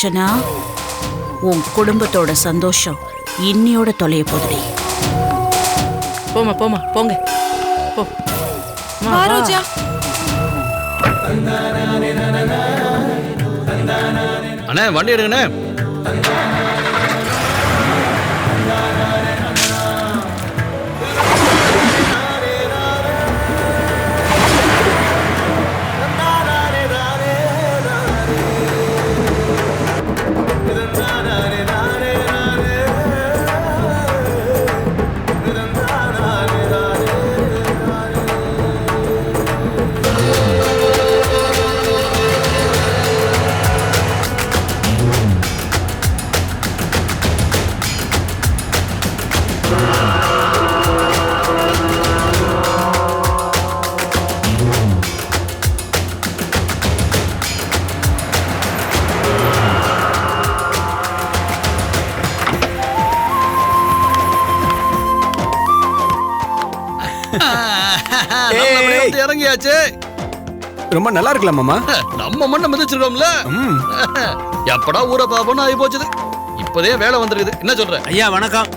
அர்ச்சனா, உன் குடும்பத்தோட சந்தோஷம் இன்னியோட தொலைய போதுடி. போமா போமா போங்க போ. ரோஜா அண்ணே வண்டி எடுங்கண்ணே. இறங்கியாச்சு. ரொம்ப நல்லா இருக்கலாம் மாமா. நம்ம மண்ணை மிதிச்சிருக்கோம்ல. எப்படா ஊரை பாப்போன்னு ஆகி போச்சுது. இப்பதே வேலை வந்திருக்குது. என்ன சொல்ற ஐயா? வணக்கம்.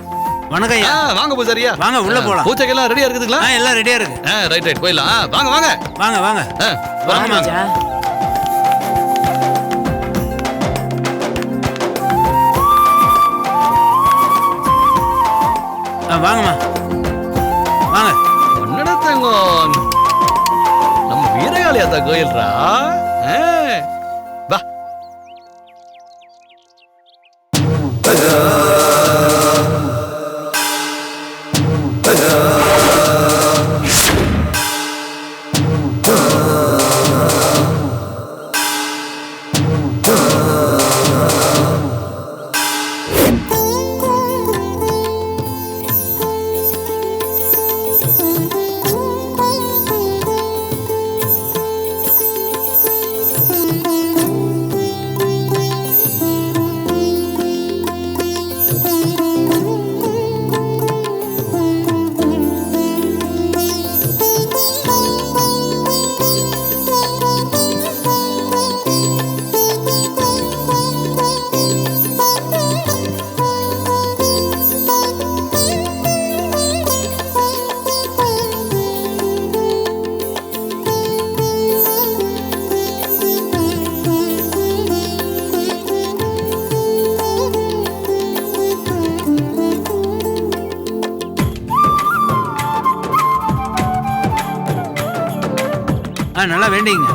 வணக்கம் ஐயா. வாங்க பூசாரியா, வாங்க உள்ள போலாம். பூஜைக்கெல்லாம் ரெடியா இருக்குதுங்களா? எல்லாம் ரெடியா இருக்கு. ரைட் ரைட் போயிடலாம். வாங்க வாங்க வாங்க வாங்க வாங்க. வாங்கம்மா வாங்க. என்னடா தங்கம், நம்ம வீரகாளியாத்தா கோயில்ரா. வா. நல்லா வேண்டிங்க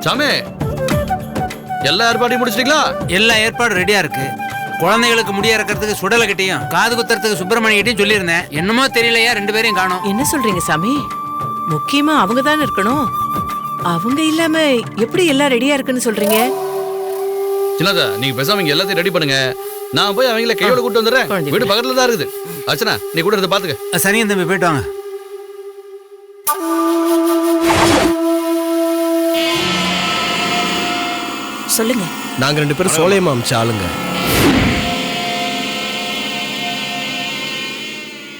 சாமி. எல்லா ஏற்பாடையும் முடிச்சிட்டீங்களா? எல்லா ஏற்பாடும் ரெடியா இருக்கு. குழந்தைகளுக்கு முடிய இறக்கிறதுக்கு சுடலை கிட்டையும் காது குத்துறதுக்கு சுப்பிரமணிய கிட்டையும் சொல்லியிருந்தேன். என்னமோ தெரியலையா, ரெண்டு பேரையும் காணோம். என்ன சொல்றீங்க சாமி? முக்கியமா அவங்க தானே இருக்கணும். அவங்க இல்லாம எப்படி எல்லாம் ரெடியா இருக்குன்னு சொல்றீங்க? சின்னதா, நீங்க பேசாம எல்லாத்தையும் ரெடி பண்ணுங்க. நான் போய் அவங்கள கையோட கூட்டு வந்துடுறேன். வீடு பக்கத்துல தான் இருக்குது. அர்ச்சனா, நீ கூட இருந்து பாத்துக்க. சரிங்க தம்பி, போயிட்டு வாங்க. சொல்லுங்க. நாங்க ரெண்டு பேரும் சோலையம்மா அமிச்ச ஆளுங்க.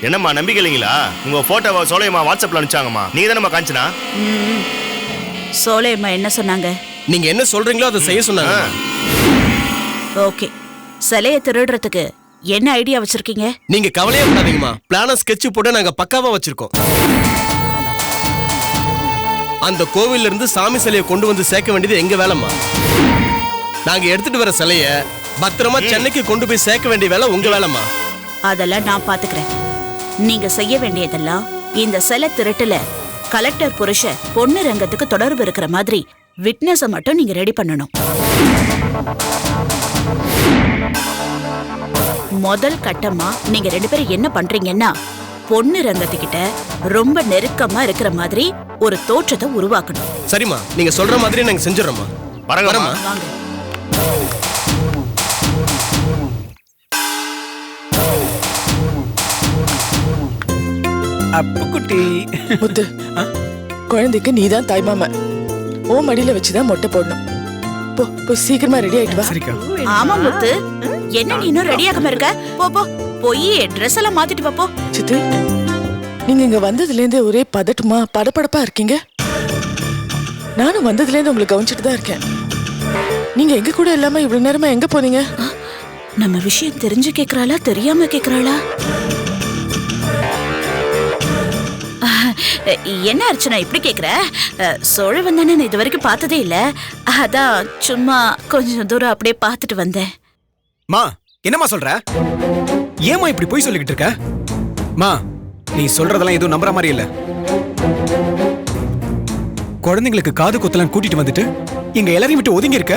என்னம்மா நம்பிக்கை இல்லைங்களா? உங்க போட்டோவை சோலையம்மா வாட்ஸ்அப்ல அனுப்பிச்சாங்கம்மா. நீங்க தானம்மா காஞ்சனா? சோலையம்மா என்ன சொன்னாங்க? நீங்க என்ன சொல்றீங்களோ அதை செய்ய சொன்னாங்க. ஓகே. சிலையை திருடுறதுக்கு என்ன ஐடியா வச்சிருக்கீங்க? நீங்க கவலையே படாதீங்கம்மா. பிளான ஸ்கெட்ச் போட்டு நாங்க பக்காவா வச்சிருக்கோம். அந்த கோவில்ல இருந்து சாமி சிலையை கொண்டு வந்து சேர்க்க வேண்டியது எங்க வேலைம்மா. நாங்க எடுத்துட்டு வர சிலைய பத்திரமா சென்னைக்கு கொண்டு போய் சேர்க்க வேண்டிய வேலை உங்க வேலைம்மா. அதெல்லாம் நான் பாத்துக்கிறேன். நீங்க செய்ய வேண்டியதெல்லாம் இந்த சிலை திருட்டுல கலெக்டர் புருஷ பொண்ணு ரங்கத்துக்கு தொடர்பு இருக்கிற மாதிரி விட்னஸ மட்டும் நீங்க ரெடி பண்ணணும். முதல் கட்டமா நீங்க ரெண்டு பேரும் என்ன பண்றீங்கன்னா, பொண்ணு ரங்கத்துக்கிட்ட ரொம்ப நெருக்கமா இருக்கிற மாதிரி ஒரு தோற்றத்தை உருவாக்கணும். சரிம்மா, நீங்க சொல்ற மாதிரி நாங்க செஞ்சிடறோம்மா. வரமா வாங்க. அப்புக்குட்டி முத்து, குழந்தைக்கு நீதான் தாய்மாம. ஓ மடியில வச்சுதான் மொட்டை போடணும். போ போ, சீக்கிரமா ரெடி ஆயிட்டு வா. சரிக்கா. ஆமா முத்து, என்ன நீ இன்னும் ரெடியாகாம இருக்க? போ போ, போய் ட்ரெஸ் எல்லாம் மாத்திட்டு வா போ. சித்து, நீங்க இங்க வந்ததுல இருந்து ஒரே பதட்டமா படபடப்பா இருக்கீங்க. நானும் வந்ததுல இருந்து உங்களை கவனிச்சுட்டு தான் இருக்கேன். நீங்க எங்க கூட இல்லாம இவ்வளவு நேரமா எங்க போனீங்க? நம்ம விஷயம் தெரிஞ்சு கேக்குறாளா தெரியாம கேக்குறாளா? என்ன அர்ச்சனா இப்படி கேக்குற? சோழவன் தானே நான் இது வரைக்கும் பார்த்ததே இல்ல. அதான் சும்மா கொஞ்சம் தூரம் அப்படியே பார்த்துட்டு வந்தேன். மா என்னம்மா சொல்ற? ஏமா இப்படி போய் சொல்லிக்கிட்டு இருக்க? மா நீ சொல்றதெல்லாம் எதுவும் நம்புற மாதிரி இல்ல. குழந்தைங்களுக்கு காது குத்தலாம் கூட்டிட்டு வந்துட்டு இங்க எல்லாரையும் விட்டு ஒதுங்கி இருக்க.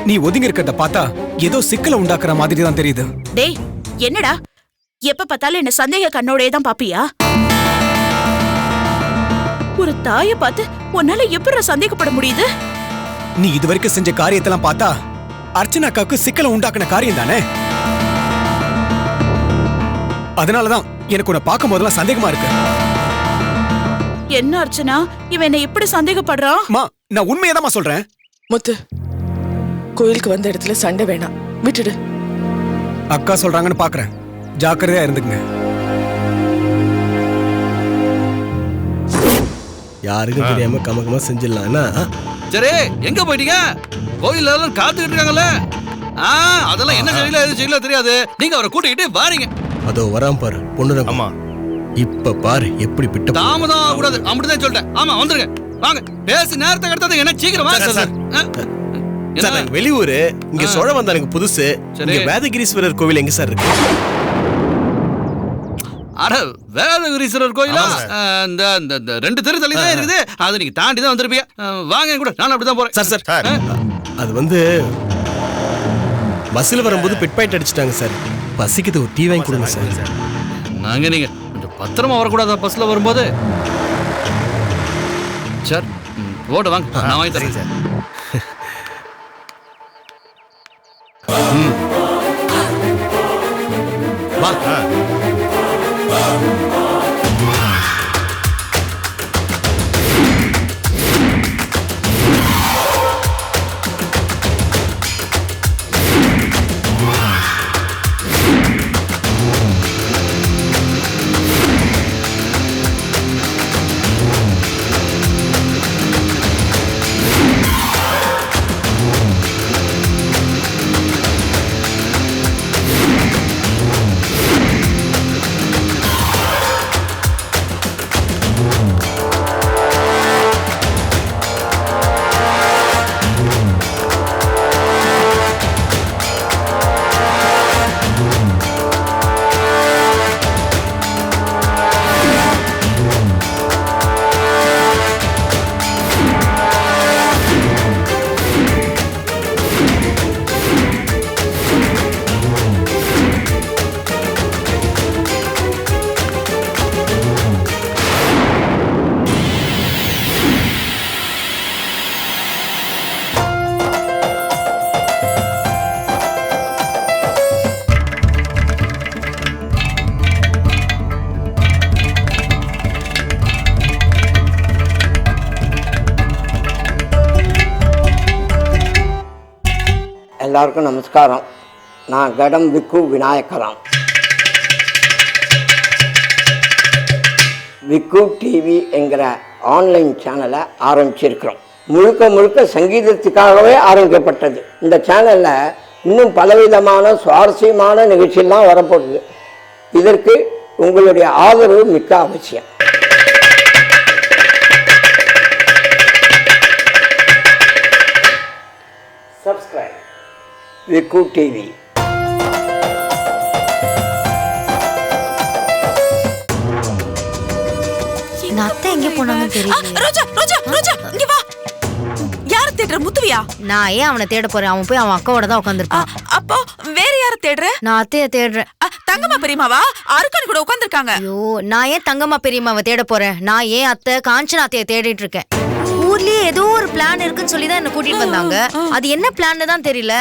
நீ ஒதுங்கி இருக்கிறத பார்த்தா ஏதோ சிக்கலை உண்டாக்குற மாதிரி தான் தெரியுது. டேய் என்னடா எப்ப பார்த்தாலும் என்ன சந்தேக கண்ணோடே தான் பாப்பியா? ஒரு தாயை பார்த்து உன்னால எப்படி சந்தேகப்பட முடியுது? நீ இதுவரைக்கும் செஞ்ச காரியத்தெல்லாம் பார்த்தா அர்ச்சனாக்காவுக்கு சிக்கலை உண்டாக்குன காரியம் தானே. அதனாலதான் எனக்கு உன்னை பார்க்கும் போதெல்லாம் சந்தேகமா இருக்கு. என்ன அர்ச்சனா இவன் என்ன இப்படி சந்தேகப்படுறான்? மா நான் உண்மையதாம்மா சொல்றேன். முத்து, கோயிலுக்கு வந்த இடத்துல சண்டை வேணாம், விட்டுடு. அக்கா சொல்றாங்கன்னு பாக்குறேன், ஜாக்கிரதையா இருந்துக்குங்க. யாருக்கும் தெரியாம கமகமா செஞ்சிடலாம்னா. சரி எங்க போயிட்டீங்க? கோயில்ல எல்லாம் காத்துக்கிட்டு இருக்காங்கல்ல. அதெல்லாம் என்ன செய்யல எது செய்யல தெரியாது. நீங்க அவரை கூட்டிக்கிட்டு வாரீங்க. அதோ வராம பாரு பொண்ணு. ஆமா இப்ப பாரு எப்படி பிட்ட. தாமதம் ஆகக்கூடாது, அப்படிதான் சொல்லிட்டேன். ஆமா வந்துருங்க, வாங்க. பேசி நேரத்தை கடத்தாது, என்ன சீக்கிரம் வாங்க. சார், நாங்க வெளியூரு, இங்க சோழவன் தான் எனக்கு புதுசு. இங்க வேதகிரீஸ்வரர் கோவில் எங்க சார் இருக்கு? அட வேதகிரீஸ்வரர் கோயிலா? இந்த 2 தெரு தள்ளி தான் இருக்குது. அதை நீங்க தாண்டி தான் வந்திருப்பீங்க. வாங்க கூட, நான் அப்படிதான் போறேன். சார் சார் அது வந்து பஸ்ல வரும்போது பிட் பாயிண்ட் அடிச்சிட்டாங்க சார். பசிக்குது, ஒரு டீ வாங்கி கொடுங்க சார். நாங்க நீங்க கொஞ்சம் பத்திரமா வரக்கூடாதா பஸ்ல வரும்போது? சார் ஓட வாங்க, நான் வாங்கி தரேன் சார். வா. எல்லாருக்கும் நமஸ்காரம். நான் கடம் விக்கு விநாயகராம். விக்கு டிவி என்கிற ஆன்லைன் சேனலை ஆரம்பிச்சிருக்கிறோம். முழுக்க முழுக்க சங்கீதத்துக்காகவே ஆரம்பிக்கப்பட்டது. இந்த சேனலில் இன்னும் பலவிதமான சுவாரஸ்யமான நிகழ்ச்சியெல்லாம் வரப்போகுது. இதற்கு உங்களுடைய ஆதரவு மிக்க அவசியம். சப்ஸ்கிரைப் விக்கு டிவி. எங்க அத்தை எங்க போனாங்கன்னு தெரியல. ரோஜா ரோஜா ரோஜா இங்க வா. யார தேடுற? முத்துவியா? நான் ஏன் அவனை தேட போறேன்? அவன் போய் அவன் அக்காவோட தான் உட்காந்துருப்பான். அப்போ வேற யார தேடுற? நான் அத்தைய தேடுறேன். தங்கம்மா பெரியமாவா? அருக்கன் கூட உட்காந்துருக்காங்க. ஐயோ, நான் ஏன் தங்கம்மா பெரியம்மாவை தேட போறேன்? நான் ஏன் அத்தை காஞ்சனா அத்தைய தேடிட்டு இருக்கேன். ஊர்லயே ஏதோ ஒரு பிளான் இருக்குன்னு சொல்லி தான் என்ன கூட்டிட்டு வந்தாங்க. அது என்ன பிளான்னு தான் தெரியல.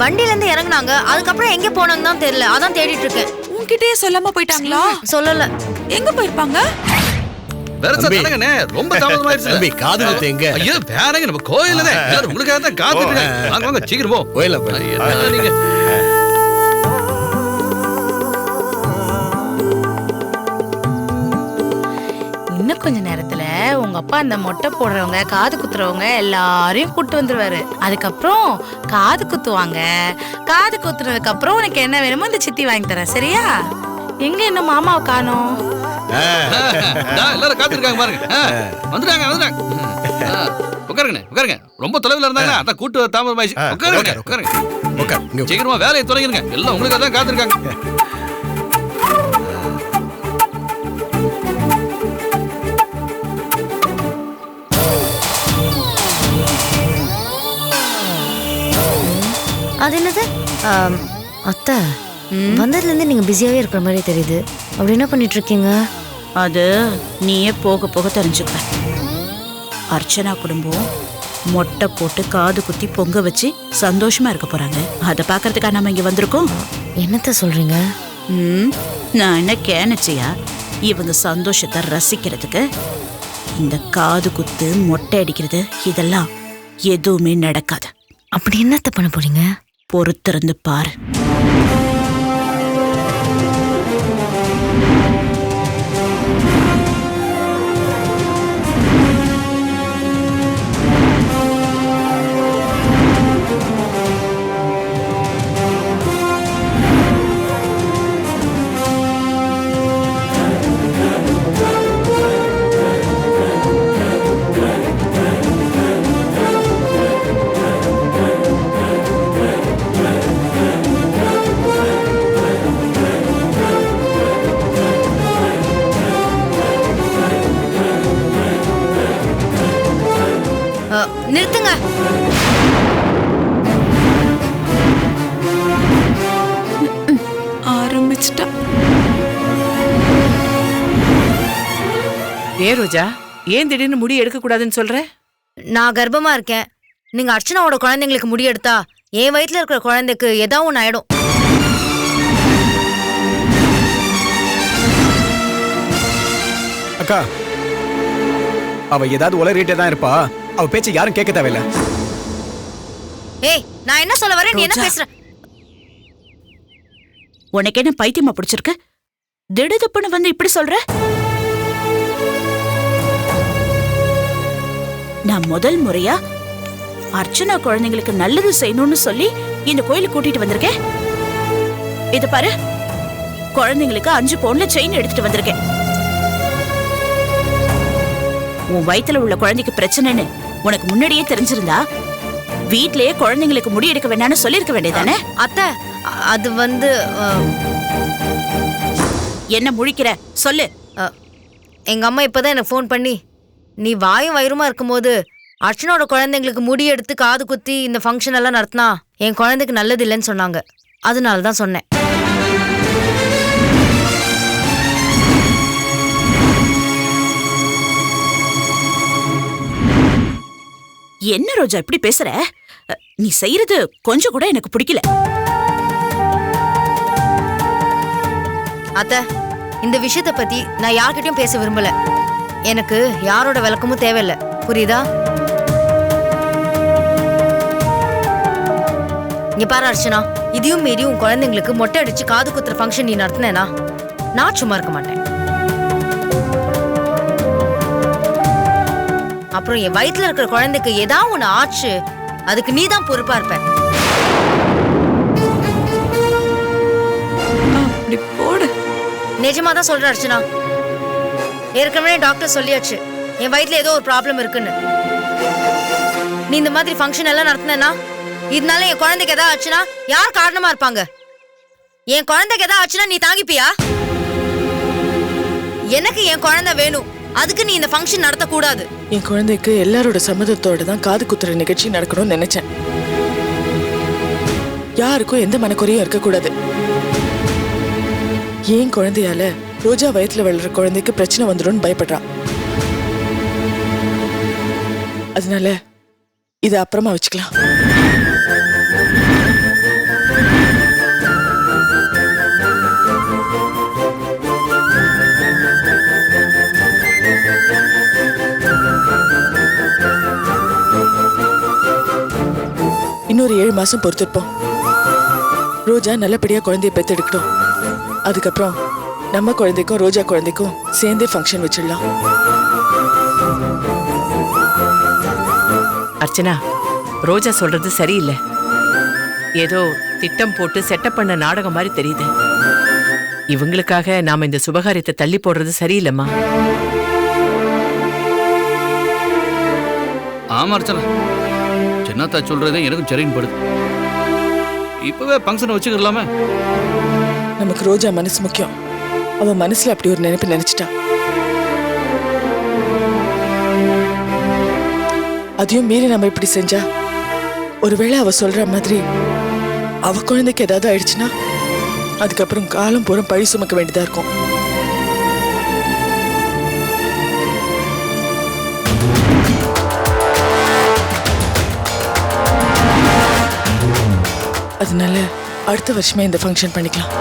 வண்டில இருந்து இறங்குனாங்க, அதுக்கப்புறம் எங்க போனாங்க தான் தெரியல. அதான் தேடிட்டு இருக்கேன். உன்கிட்டயே சொல்லாம போயிட்டாங்களா? சொல்லல. எங்க போயிருப்பாங்க? வேற நடங்கண்ணே, ரொம்ப தாமதமாயிருச்சு. தம்பி காது குத்து எங்க? ஐயோ வேறங்க, நம்ம கோயில்ல தான் எல்லாரும் உங்களுக்காக தான் காத்துட்டு இருக்காங்க. வாங்க வாங்க சீக்கிரம் போ. கோயில்ல போய் நீங்க இன்னும் கொஞ்ச நேரத்துல உங்க அப்பா அந்த மொட்டை போடுறவங்க காது குத்துறவங்க எல்லாரையும் கூட்டு வந்துருவாரு. அதுக்கப்புறம் காது குத்துவாங்க. காது குத்துறதுக்கு அப்புறம் உனக்கு என்ன வேணுமோ இந்த சித்தி வாங்கி தரேன், சரியா? எங்க என்ன மாமாவை காணோம்? எல்லாரும் காத்திருக்காங்க பாருங்க. வந்துட்டாங்க. உட்காருங்க. ரொம்ப தொலைவில் இருந்தாங்க, அதான் கூட்டு தாமதமாயிடுச்சு. உட்காருங்க. சீக்கிரமா வேலையை தொடங்கிருங்க. எல்லாம் உங்களுக்காக தான் காத்திருக்காங்க. அது என்னது? அத்தை வந்ததுல இருந்து நீங்க பிஸியாவே இருக்கிற மாதிரி தெரியுது. அப்படி என்ன பண்ணிட்டு இருக்கீங்க? அது நீயே போக போக தெரிஞ்சுக்க. அர்ச்சனா குடும்பம் மொட்டை போட்டு காது குத்தி பொங்க வச்சு சந்தோஷமா இருக்க போறாங்க. அதை பாக்குறதுக்காக நம்ம இங்க வந்திருக்கோம். என்னத்த சொல்றீங்க? நான் என்ன கேனச்சியா? இவங்க சந்தோஷத்தை ரசிக்கிறதுக்கு இந்த காது குத்து மொட்டை அடிக்கிறது இதெல்லாம் எதுவுமே நடக்காது. அப்படி என்னத்த பண்ண போறீங்க? பொறுத்திருந்து பாரு. நிறுத்துங்க. ஆரம்பிச்சிட்டா. ரோஜா, ஏன் திடீர்னு முடி எடுக்க கூடாதுன்னு சொல்ற? நான் கர்ப்பமா இருக்கேன். நீங்க அர்ச்சனாவோட குழந்தைங்களுக்கு முடி எடுத்தா என் வயிற்றுல இருக்கிற குழந்தைக்கு ஏதாவது ஒன்று ஆயிடும். அக்கா, அவ ஏதாவது உளறிட்டே தான் இருப்பா. அவ பேச்சை யாரும் கேட்க தேவையில்ல. ஏய், நான் என்ன சொல்ல வரேன், நீ என்ன பேசுற? உனக்கு என்ன பைத்தியமா பிடிச்சிருக்கு? திடுதுப்புன்னு வந்து இப்படி சொல்ற? நான் முதல் முறையா அர்ச்சனா குழந்தைங்களுக்கு நல்லது செய்யணும்னு சொல்லி இந்த கோயிலுக்கு கூட்டிட்டு வந்திருக்கேன். இது பாரு, குழந்தைங்களுக்கு 5 பவுன்ல செயின் எடுத்துட்டு வந்திருக்கேன். உன் வயித்துல உள்ள குழந்தைக்கு பிரச்சனைன்னு உனக்கு முன்னாடியே தெரிஞ்சிருந்தா வீட்லயே குழந்தைங்களுக்கு முடி எடுக்க வேண்டாம்னு சொல்லிருக்க வேண்டியதானே? அத்தை, அது வந்து என்ன முழிக்கிற சொல்லு. எங்க அம்மா இப்பதான் எனக்கு ஃபோன் பண்ணி, நீ வாயும் வயிறுமா இருக்கும்போது அர்ச்சனோட குழந்தைங்களுக்கு முடி எடுத்து காது குத்தி இந்த ஃபங்க்ஷன் எல்லாம் நடத்தினா என் குழந்தைக்கு நல்லது இல்லைன்னு சொன்னாங்க. அதனால தான் சொன்னேன். என்ன ரோஜா இப்படி பேசுற? நீ செய்யறது கொஞ்சம் கூட எனக்கு பிடிக்கல. அத்தை, இந்த விஷயத்தை பத்தி நான் யார்கிட்டயும் பேச விரும்பல. எனக்கு யாரோட விளக்கமும் தேவையில்லை, புரியுதா? இங்க பாரு அர்ச்சனா, இதையும் மீறி உன் குழந்தைங்களுக்கு மொட்டை அடிச்சு காது குத்துற ஃபங்க்ஷன் நீ நடத்தினேனா நான் சும்மா இருக்க மாட்டேன். அப்புறம் என் வயிற்றுல இருக்கிற குழந்தைக்கு ஏதாவது ஒண்ணு ஆச்சு, அதுக்கு நீ தான் பொறுப்பா இருப்ப. நிஜமா தான் சொல்ற அர்ச்சனா. ஏற்கனவே டாக்டர் சொல்லியாச்சு என் வயிற்றுல ஏதோ ஒரு ப்ராப்ளம் இருக்குன்னு. நீ இந்த மாதிரி ஃபங்க்ஷன் எல்லாம் நடத்தினா இதனால என் குழந்தைக்கு ஏதாவது ஆச்சுன்னா யார் காரணமா இருப்பாங்க? என் குழந்தைக்கு ஏதாவது ஆச்சுன்னா நீ தாங்கிப்பியா? எனக்கு என் குழந்தை வேணும், அதுக்கு நீ இந்த ஃபங்க்ஷன் நடத்த கூடாது. என் குழந்தைக்கு எல்லாரோட சம்மதத்தோட தான் காது குத்துற நிகழ்ச்சி நடக்கணும்னு நினைச்சேன். யாருக்கும் எந்த மனக்குறையும் இருக்கக்கூடாது. ஏன் குழந்தையால ரோஜா வயத்துல வளர்ற குழந்தைக்கு பிரச்சனை வந்துடும் பயப்படுறான். அதனால இத அப்புறமா வச்சுக்கலாம். இன்னொரு 7 மாசம் பொறுத்திருப்போம். ரோஜா நல்லபடியா குழந்தைய பெத்தெடுக்கட்டும். அதுக்கப்புறம் நம்ம குழந்தைக்கும் ரோஜா குழந்தைக்கும் சேர்ந்தே ஃபங்க்ஷன் வச்சிடலாம். அர்ச்சனா, ரோஜா சொல்றது சரியில்லை. ஏதோ திட்டம் போட்டு செட்டப் பண்ண நாடகம் மாதிரி தெரியுது. இவங்களுக்காக நாம இந்த சுபகாரியத்தை தள்ளி போடுறது சரியில்லைம்மா. ஆமா அர்ச்சனா, சின்னத்தா சொல்றதே எனக்கும் சரின்னு படுது. இப்பவே ஃபங்க்ஷனை வச்சுக்கலாமே. நமக்கு ரோஜா மனசு முக்கியம். அவ மனசுல அப்படி ஒரு நினைப்பு நினைச்சிட்டா. அதையும் மீறி நம்ம இப்படி செஞ்சா, ஒருவேளை அவ சொல்ற மாதிரி அவ குழந்தைக்கு ஏதாவது ஆயிடுச்சுன்னா அதுக்கப்புறம் காலம் பூரா பழி சுமக்க வேண்டியதா இருக்கும். அதனால அடுத்த வருஷமே இந்த ஃபங்க்ஷன் பண்ணிக்கலாம்.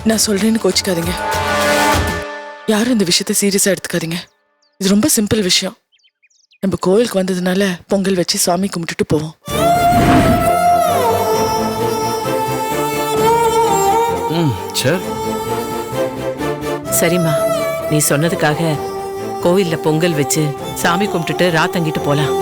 நான் சொல்றேன்னு கோச்சிக்காதீங்க. யாரும் இந்த விஷயத்தை சீரியஸா எடுத்துக்காதீங்க. இது ரொம்ப சிம்பிள் விஷயம். நம்ம கோவிலுக்கு வந்ததுனால பொங்கல் வச்சு சாமி கும்பிட்டுட்டு போவோம். சரிம்மா, நீ சொன்னதுக்காக கோவில்ல பொங்கல் வச்சு சாமி கும்பிட்டுட்டு ராத்தங்கிட்டு போலாம்.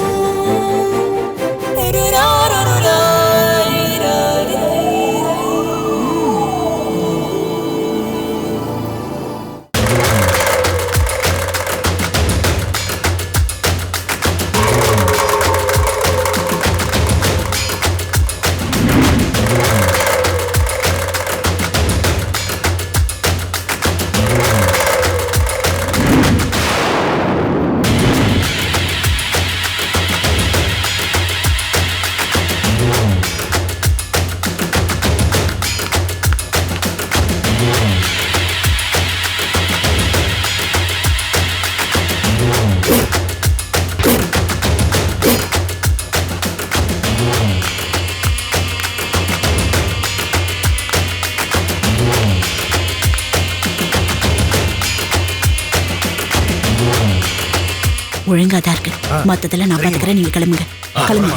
ஒழுங்காதான் இருக்கு. மொத்தத்துல நான் பாத்துக்கிறேன், நீங்க கிளம்புங்க. கிளம்புங்க.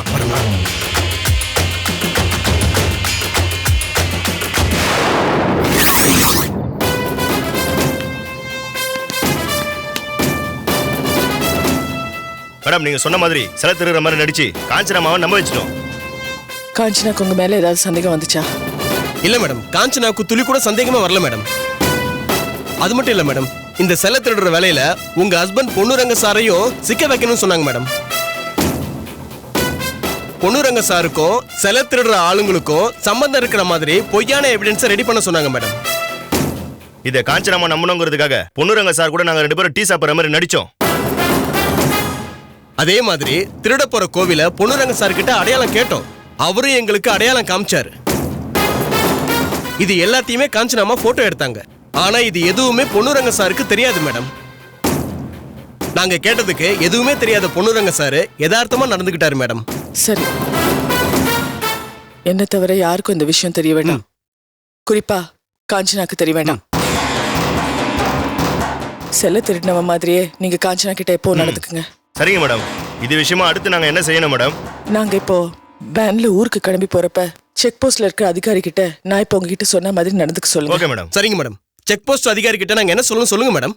மேடம், நீங்க சொன்ன மாதிரி சில திருற மாதிரி நடிச்சு காஞ்சனாமாவை நம்ப வச்சிட்டோம். காஞ்சனாக்கு உங்க மேல ஏதாவது சந்தேகம் வந்துச்சா? இல்ல மேடம், காஞ்சனாக்கு துளி கூட சந்தேகமே வரல மேடம். அது மட்டும் இல்ல மேடம், இந்த செல்ல திருடுற வேலையில உங்க ஹஸ்பண்ட் பொன்னுரங்க சாரையும் சிக்க வைக்கணும்னு சொன்னாங்க மேடம். பொன்னுரங்க சாருக்கும் செல்ல திருடுற ஆளுங்களுக்கும் சம்பந்தம் இருக்கிற மாதிரி பொய்யான எவிடன்ஸை ரெடி பண்ண சொன்னாங்க மேடம். இதை காஞ்சனாமா நம்பணுங்கிறதுக்காக பொன்னுரங்க சார் கூட நாங்க 2 பேரும் டீ சாப்பிட்ற மாதிரி நடிச்சோம். அதே மாதிரி திருட போற கோவில பொன்னுரங்க சார் கிட்ட அடையாளம் கேட்டோம். அவரும் எங்களுக்கு அடையாளம் காமிச்சாரு. இது எல்லாத்தையுமே காஞ்சனாமா போட்டோ எடுத்தாங்க. ஆனா இது எதுவுமே பொன்னுரங்க சாருக்கு தெரியாது மேடம். நாங்க கேட்டதுக்கு எதுவுமே தெரியாத பொன்னுரங்க சாரு யதார்த்தமா நடந்துகிட்டாரு மேடம். சரி, என்ன தவிர யாருக்கும் இந்த விஷயம் தெரிய வேண்டாம். குறிப்பா காஞ்சனாக்கு தெரிய வேண்டாம். செல்ல திருடினவ மாதிரியே நீங்க காஞ்சனா கிட்ட எப்போ நடந்துக்குங்க. சரிங்க மேடம். இது விஷயமா அடுத்து நாங்க என்ன செய்யணும் மேடம்? நாங்க இப்போ வேன்ல ஊருக்கு கிளம்பி போறப்ப செக் போஸ்ட்ல இருக்கிற அதிகாரி கிட்ட நான் இப்போ உங்ககிட்ட சொன்ன மாதிரி நடந்துக்க சொல்லுங்க. Okay madam. சரிங்க மேடம். செக் போஸ்ட் அதிகாரி கிட்ட நாங்க என்ன சொல்லணும் சொல்லுங்க madam.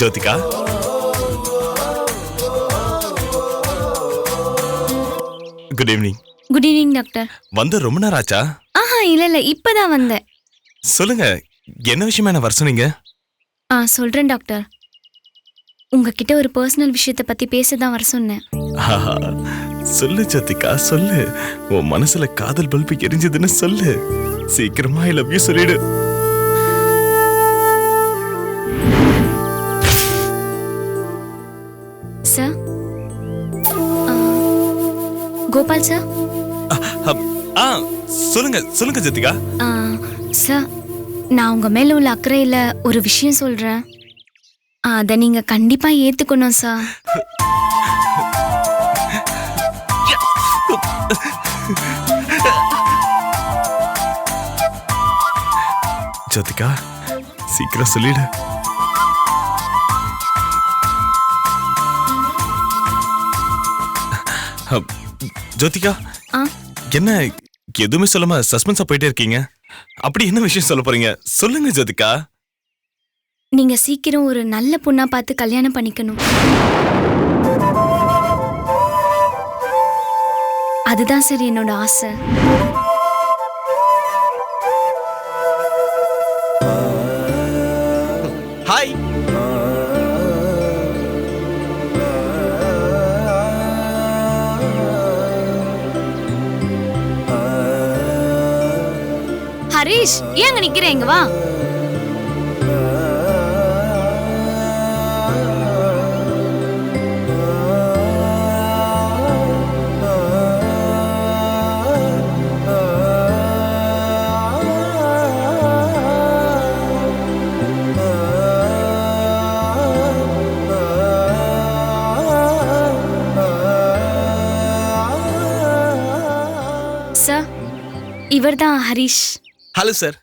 Jyothika, good evening. Good evening doctor. வந்து ரொம்ப நேரம் ஆச்சா? ஆஹா இல்ல இப்பதான் வந்தேன். சொல்லுங்க, என்ன விஷயமா என்ன வர சொன்னீங்க? சொல்றேன் டாக்டர். உங்ககிட்ட ஒரு பர்சனல் விஷயத்தை பத்தி பேசதான் வர சொன்னேன். சொல்லு ஜோதிகா, சொல்லு. உன் மனசுல காதல் பல்பு எரிஞ்சதுன்னு சொல்லு. சீக்கிரமா ஐ லவ் யூ சொல்லிடு. Sir, Gopal sir. சொல்லுங்க சொல்லுங்க ஜோதிகா. சார், நான் உங்க மேல உள்ள அக்கறையில ஒரு விஷயம் சொல்றேன். அத நீங்க கண்டிப்பா ஏத்துக்கணும் சார். ஜோதிகா, சீக்கிரம் சொல்லிடு. ஜோதிகா, என்ன எதுவுமே சொல்லாம சஸ்பென்ஸா போயிட்டே இருக்கீங்க? அப்படி என்ன விஷயம் சொல்ல போறீங்க? சொல்லுங்க ஜோதிகா. நீங்க சீக்கிரம் ஒரு நல்ல பொண்ணா பார்த்து கல்யாணம் பண்ணிக்கணும். அதுதான் சரி என்னோட ஆசை. ஹாய். ஹரிஷ், ஏன் அங்க நிக்கிற? இங்க வா. சார், இவர்தான் ஹரிஷ். Hello sir.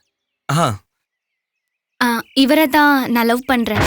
இவரை தான் நான் லவ் பண்றேன்.